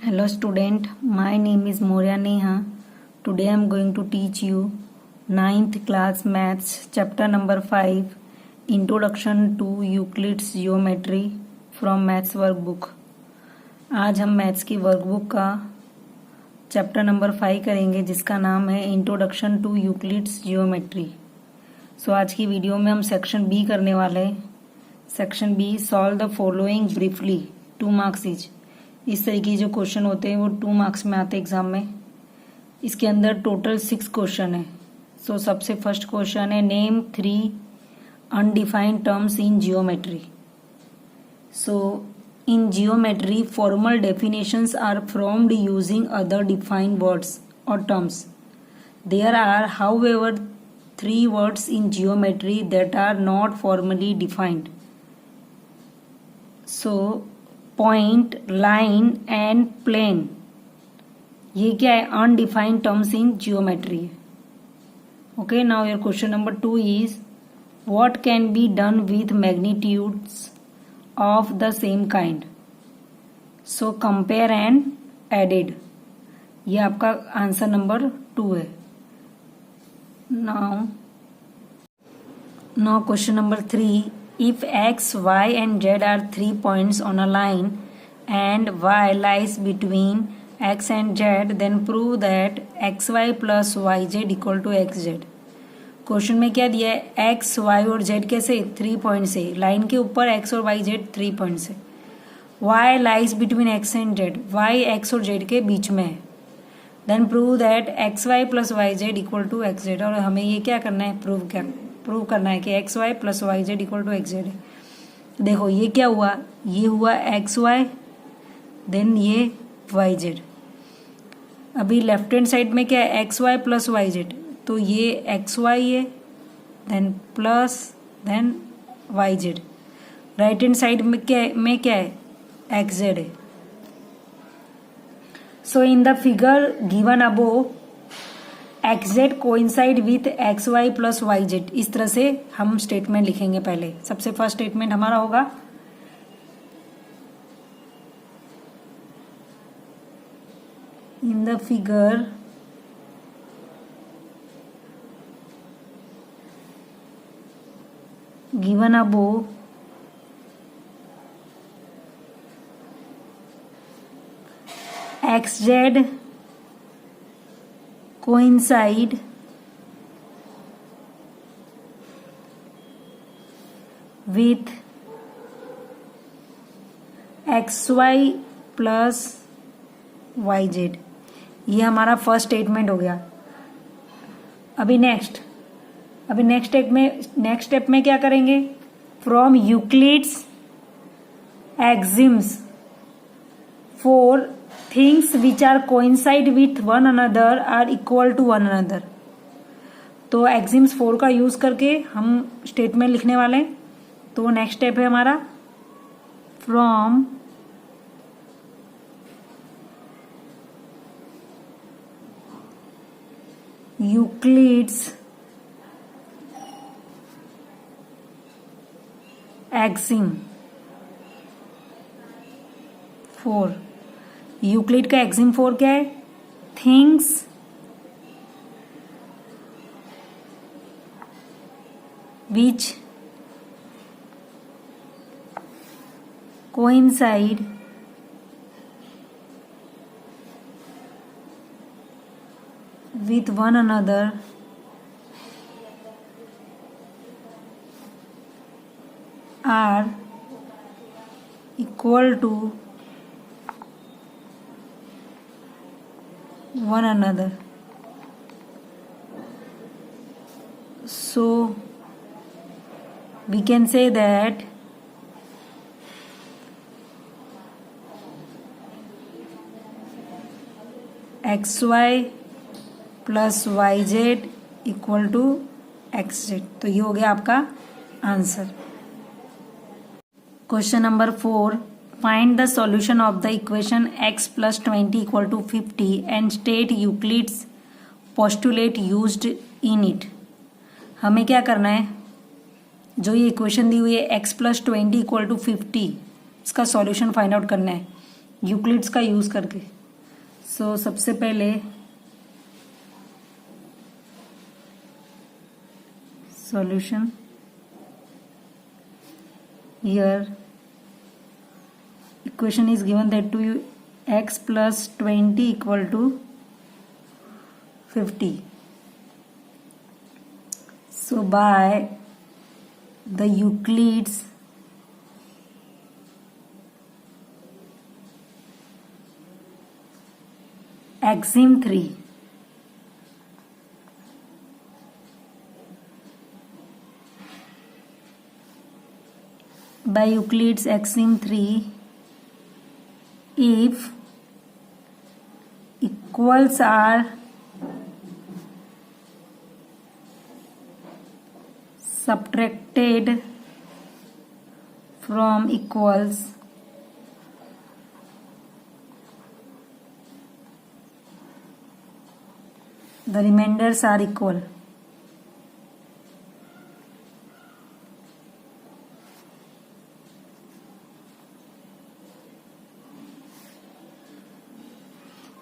Hello student, my name is Moria Neha. Today I am going to teach you 9th class maths chapter number 5 Introduction to Euclid's Geometry from Maths workbook. आज हम maths की workbook का chapter number 5 करेंगे जिसका नाम है introduction to Euclid's geometry. सो आज की वीडियो में हम सेक्शन बी करने वाले हैं। Section B, solve the following briefly, 2 marks each. इस तरह की जो क्वेश्चन होते हैं वो 2 मार्क्स में आते हैं एग्जाम में। इसके अंदर टोटल 6 क्वेश्चन है। सो सबसे फर्स्ट क्वेश्चन है, name 3 undefined terms in geometry. So in geometry formal definitions are formed using other defined words or terms. There are however 3 words in geometry that are not formally defined. So point, line and plane, ये क्या है? undefined terms in geometry. Okay, now your question number 2 is, what can be done with magnitudes of the same kind? So compare and added, ये आपका answer number 2 है। now question number 3, if x, y and z are 3 points on a line and y lies between x and z, then prove that xy plus yz equal to xz। Question में क्या दिया है? X, Y और Z कैसे? 3 point से, line के ऊपर X और वाई जेड 3 पॉइंट से। Y lies between X and Z, Y X और जेड के बीच में है। Then prove that X Y plus Y Z equal to X Z. और हमें ये क्या करना है? प्रूव करना है कि X Y plus Y Z equal to X Z है। देखो ये क्या हुआ? ये हुआ एक्स वाई, देन ये वाई जेड। अभी लेफ्ट हैंड साइड में क्या है? X Y plus Y Z, तो ये एक्स वाई है, then plus, then Y Z. Right hand side में क्या है? एक्स जेड है। So in the figure given above, X Z coincide with X Y plus Y Z. इस तरह से हम स्टेटमेंट लिखेंगे। पहले सबसे फर्स्ट स्टेटमेंट हमारा होगा, इन the figure given above, xz coincide with xy plus yz। ये हमारा फर्स्ट स्टेटमेंट हो गया। अभी नेक्स्ट स्टेप में क्या करेंगे? From Euclid's axioms for things which are coincide with one another are equal to one another. तो एक्सिम्स 4 का यूज करके हम स्टेटमेंट लिखने वाले हैं। तो नेक्स्ट स्टेप है हमारा, फ्रॉम यूक्लिड्स एक्सिम 4। यूक्लिड का एक्सिम 4 क्या है? Things which coincide with one another are equal to one another. So we can say that xy plus yz equal to xz। तो ये हो गया आपका answer. Question number 4, find the solution of the equation x plus 20 equal to 50 and state Euclid's postulate used in it. हमें क्या करना है? जो ये इक्वेशन दी हुई है x plus 20 इक्वल टू 50, इसका सॉल्यूशन फाइंड आउट करना है। यूक्लिड्स का यूज करके। सो सबसे पहले solution, here equation is given that two x plus 20 equal to 50. So by the Euclid's axiom 3, by Euclid's axiom 3, if equals are subtracted from equals, the remainders are equal.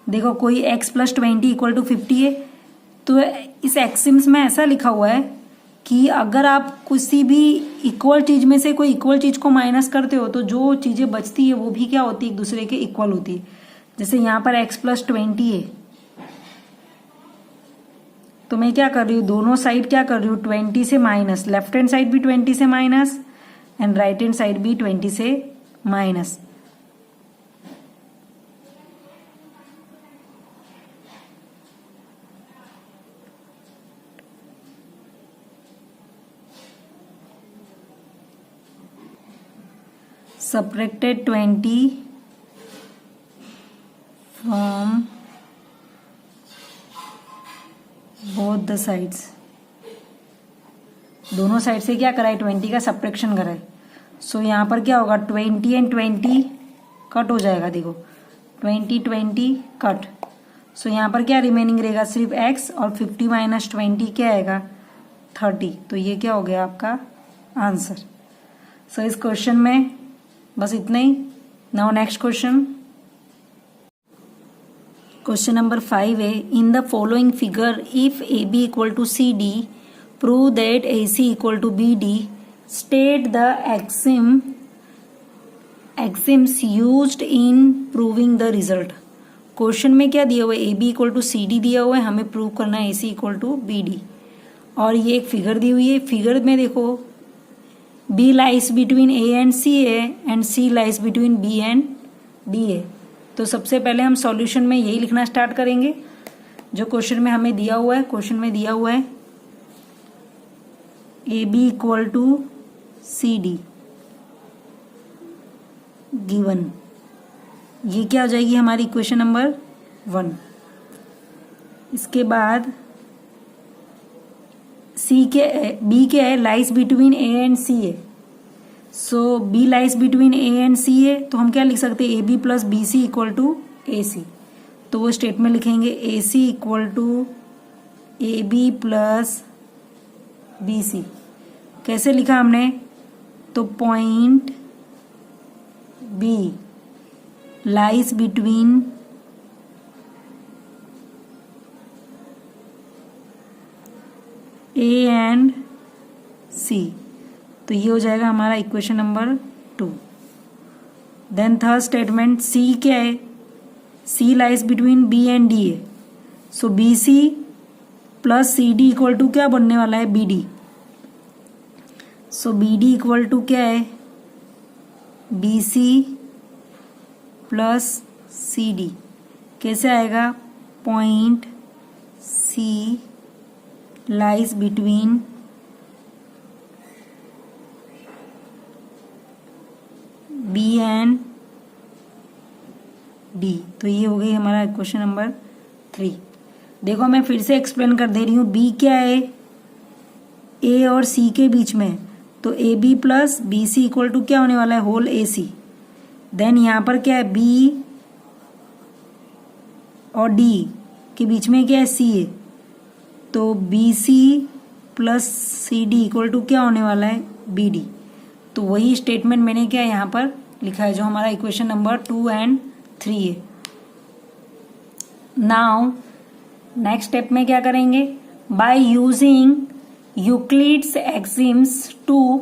देखो कोई x plus 20 equal to 50 है, तो इस axioms में ऐसा लिखा हुआ है कि अगर आप किसी भी इक्वल चीज में से कोई इक्वल चीज को माइनस करते हो तो जो चीजें बचती है वो भी क्या होती है, एक दूसरे के इक्वल होती है। जैसे यहाँ पर x प्लस 20 है, तो मैं क्या कर रही हूँ, दोनों साइड क्या कर रही हूँ, 20 से माइनस, लेफ्ट हैंड साइड भी 20 से minus and right hand side भी 20 से minus. Subtracted 20 from both the sides, दोनों साइड से क्या कराए, 20 का सब्ट्रैक्शन कराए। सो यहाँ पर क्या होगा, 20 एंड 20 कट हो जाएगा, देखो 20 कट। सो यहाँ पर क्या रिमेनिंग रहेगा, सिर्फ x, और 50 माइनस 20 क्या आएगा, 30। तो ये क्या हो गया आपका आंसर। सो इस क्वेश्चन में बस इतना ही। Now next question, question number 5 है, in the following figure if A B equal to C D prove that A C equal to B D, state the axioms used in proving the result. Question में क्या दिया हुआ है, A B equal to C D दिया हुआ है, हमें prove करना है A C equal to B D. और ये एक फिगर दी हुई है, फिगर में देखो B lies between A and C है and C lies between B and D है। तो सबसे पहले हम सॉल्यूशन में यही लिखना स्टार्ट करेंगे जो क्वेश्चन में हमें दिया हुआ है। क्वेश्चन में दिया हुआ है A B equal to C D given, ये क्या हो जाएगी हमारी इक्वेशन नंबर 1। इसके बाद बी के है, lies between A and C है। So B lies between A and C है, तो हम क्या लिख सकते हैं, A B plus B C equal to A C. तो वो स्टेटमेंट लिखेंगे A C equal to A B plus B C. कैसे लिखा हमने, तो point B lies between A and C, तो ये हो जाएगा हमारा equation number 2। Then third statement, C क्या है, C lies between B and D है। So B C plus C D equal to क्या बनने वाला है, B D. So B D equal to क्या है, B C plus C D. कैसे आएगा, point C lies between B and D। तो ये हो गई हमारा क्वेश्चन नंबर 3। देखो मैं फिर से एक्सप्लेन कर दे रही हूँ, B क्या है, A और C के बीच में, तो A B plus B C equal to क्या होने वाला है, होल ए सी। देन यहाँ पर क्या है, B और D के बीच में क्या है, C है, तो B C plus C D equal to क्या होने वाला है, बी डी। तो वही स्टेटमेंट मैंने क्या यहाँ पर लिखा है जो हमारा इक्वेशन नंबर 2 एंड 3 है। नाउ नेक्स्ट स्टेप में क्या करेंगे, by using Euclid's axioms 2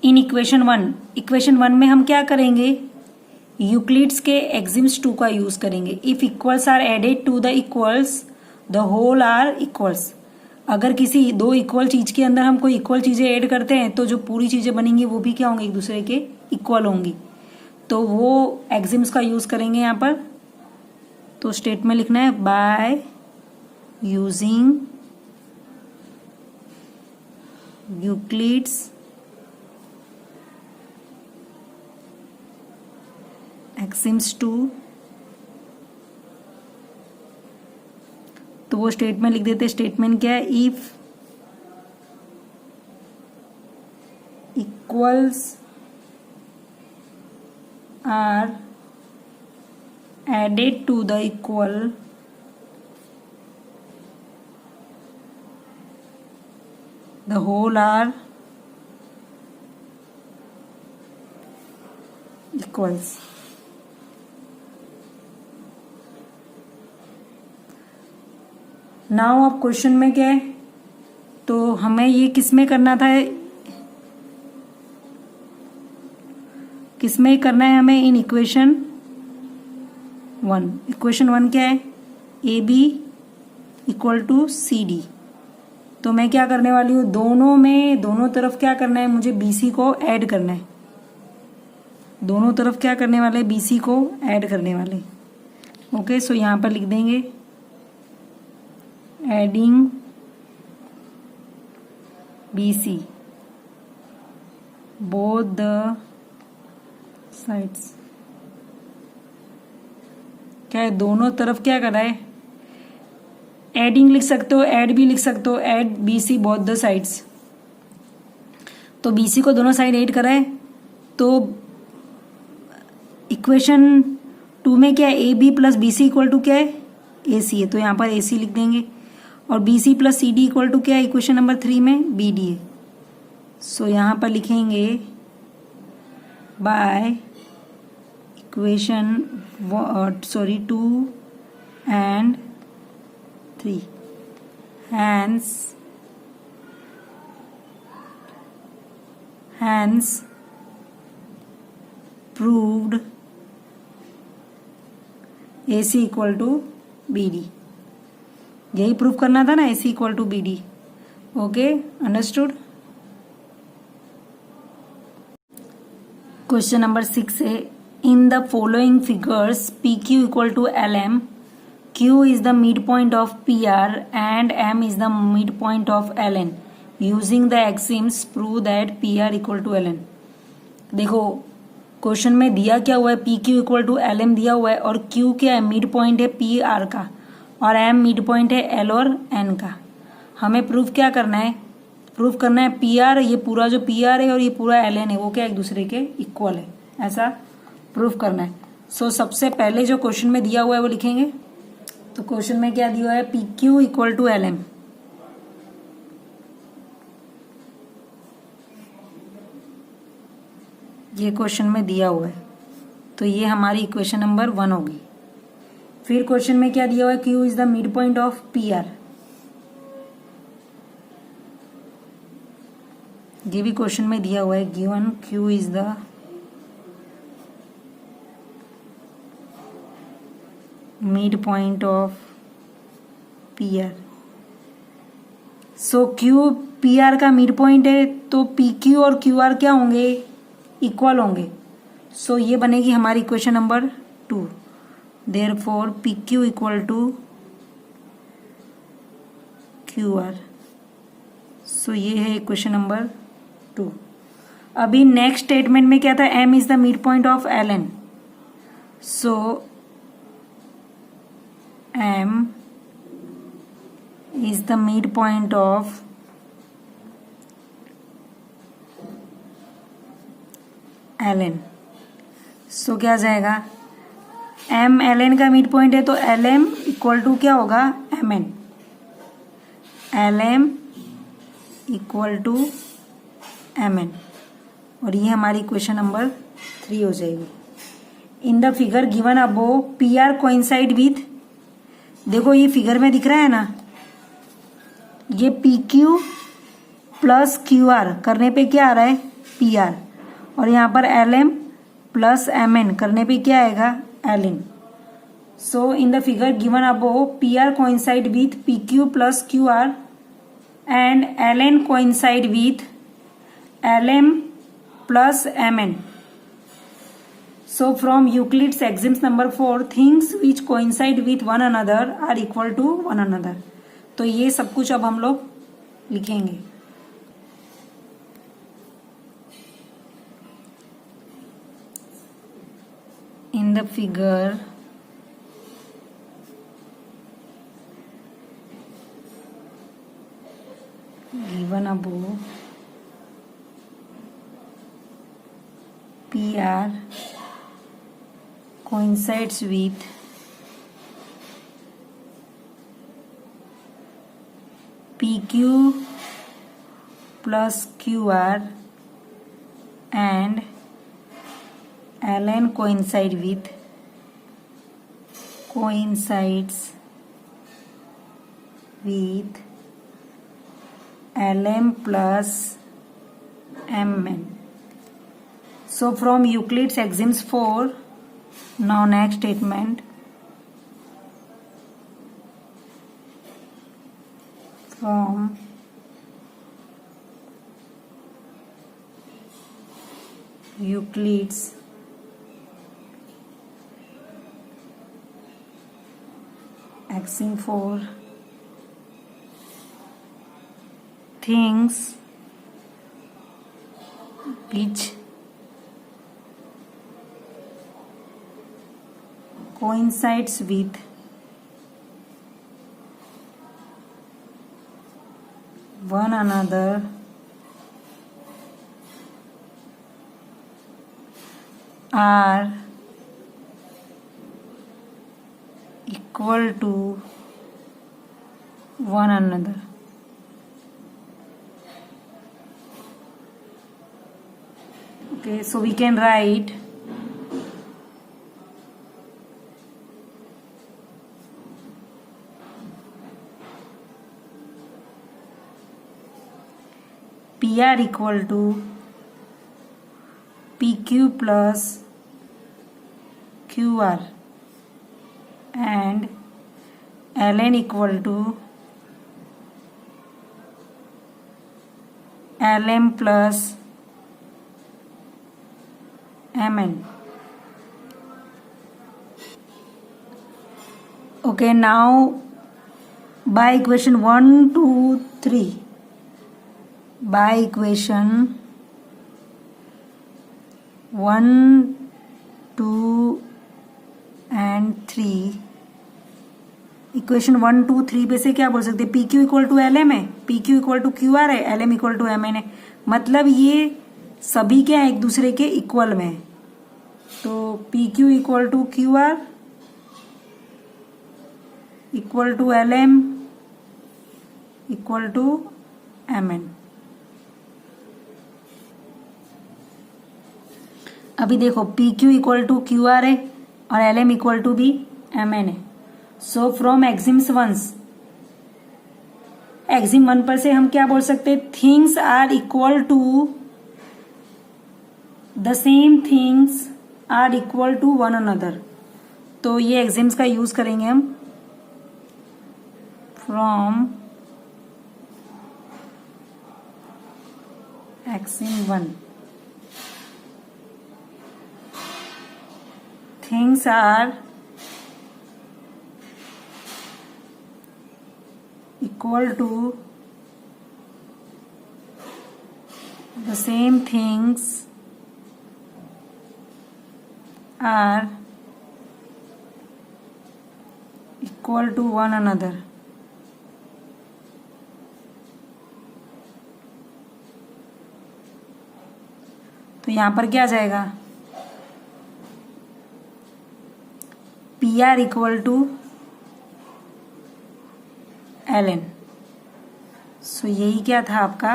in equation 1। Equation 1 में हम क्या करेंगे, यूक्लिड्स के एक्सिम्स 2 का यूज करेंगे। If equals are added to the equals the whole are equals. अगर किसी दो इक्वल चीज के अंदर हम कोई इक्वल चीजें ऐड करते हैं तो जो पूरी चीजें बनेंगी वो भी क्या होंगी, एक दूसरे के इक्वल होंगी। तो वो एक्सिम्स का यूज करेंगे यहाँ पर। तो स्टेट में लिखना है बाय यूजिंग यूक्लिड्स एक्सिम्स 2। तो वो स्टेटमेंट लिख देते। स्टेटमेंट क्या है, if equals are added to the equal the whole are equals. Now अब क्वेश्चन में क्या है, तो हमें ये किस में करना था, किस में करना है हमें, इन इक्वेशन 1। इक्वेशन 1 क्या है, A B equal to C D. तो मैं क्या करने वाली हूँ, दोनों में दोनों तरफ क्या करना है, मुझे बी सी को ऐड करना है। दोनों तरफ क्या करने वाले, बी सी को ऐड करने वाले। ओके, सो यहाँ पर लिख देंगे adding BC both the sides। क्या है, दोनों तरफ क्या कर रहा है, एडिंग लिख सकते हो, ऐड भी लिख सकते हो, add BC both the sides. तो BC को दोनों साइड ऐड करा है। तो इक्वेशन 2 में क्या है, AB plus BC equal to क्या है, AC है। तो यहाँ पर AC लिख देंगे। और BC plus CD equal to क्या है, इक्वेशन नंबर 3 में BD है। सो यहाँ पर लिखेंगे by equation 2 and 3 hence proved AC equal to BD। यही प्रूव करना था ना, AC equal to BD। Okay, understood. Question number 6 है, in the following figures PQ equal to LM, Q is the mid point of PR and M is the mid point of LN। Using the axioms prove that PR equal to LN। देखो question में दिया क्या हुआ है, PQ equal to LM दिया हुआ है, और Q क्या है, मिड पॉइंट है PR का, और M मिड पॉइंट है L और N का। हमें प्रूफ क्या करना है, प्रूफ करना है PR, ये पूरा जो PR है और ये पूरा LN है वो क्या एक दूसरे के इक्वल है, ऐसा प्रूफ करना है। सो सबसे पहले जो क्वेश्चन में दिया हुआ है वो लिखेंगे। तो क्वेश्चन में क्या दिया हुआ है, PQ इक्वल टू LM। ये क्वेश्चन में दिया हुआ है, तो ये हमारी इक्वेशन नंबर 1 होगी। फिर क्वेश्चन में क्या दिया हुआ है, Q is the mid point of PR। ये भी क्वेश्चन में दिया हुआ है, given Q is the mid point of PR। So Q PR का मिड पॉइंट है, तो PQ और QR क्या होंगे, इक्वल होंगे। सो ये बनेगी हमारी equation number 2। Therefore PQ equal to QR। So ये है इक्वेशन नंबर 2। अभी नेक्स्ट स्टेटमेंट में क्या था, M is the mid point of LN। So M is the mid point of LN। So क्या आ जाएगा, M LN का मिड पॉइंट है, तो LM इक्वल टू क्या होगा, MN। LM equal to MN, और ये हमारी क्वेश्चन नंबर 3 हो जाएगी। In the figure given above P R coincide with, देखो ये फिगर में दिख रहा है ना, ये P Q plus Q are करने पे क्या आ रहा है, पी आर, और यहाँ पर L M plus M N करने पे क्या आएगा, L N. So in the figure given above P R coincide with P Q plus Q R and L N coincide with L M plus mn. So from Euclid's axioms number 4, things which coincide with one another are equal to one another. तो ये सब कुछ अब हम लोग लिखेंगे. In the figure given above, PR coincides with PQ plus QR and LN coincides with LM plus MN. So from Euclid's axioms 4, now next statement. From Euclid's axiom 4, things which coincides with one another are equal to one another. Okay, so we can write PR equal to PQ plus QR and LN equal to LM plus MN. Okay, now by equation 1, 2, 3. By equation 1, 2 and 3, equation 1, 2, 3 पे से क्या बोल सकते हैं, P Q equal to L M है, P Q equal to Q R है, L M equal to M N है, मतलब ये सभी क्या एक दूसरे के इक्वल में है. तो P Q equal to Q R equal to L M equal to M N. अभी देखो P Q equal to Q R है और एल एम इक्वल टू भी एम एन है. सो फ्रॉम एक्सिम्स 1, एक्सिम 1 पर से हम क्या बोल सकते हैं, things are equal to, the same things are equal to one another. तो ये एक्सिम्स का यूज करेंगे हम. From axiom 1, things are equal to, the same things are equal to one another. तो यहां पर क्या आ जाएगा, P R equal to L N. So यही क्या था आपका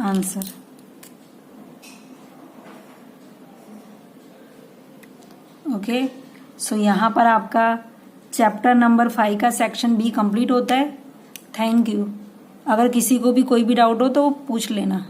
आंसर. ओके, सो यहाँ पर आपका चैप्टर नंबर 5 का सेक्शन बी कंप्लीट होता है। Thank you. अगर किसी को भी कोई भी डाउट हो तो पूछ लेना।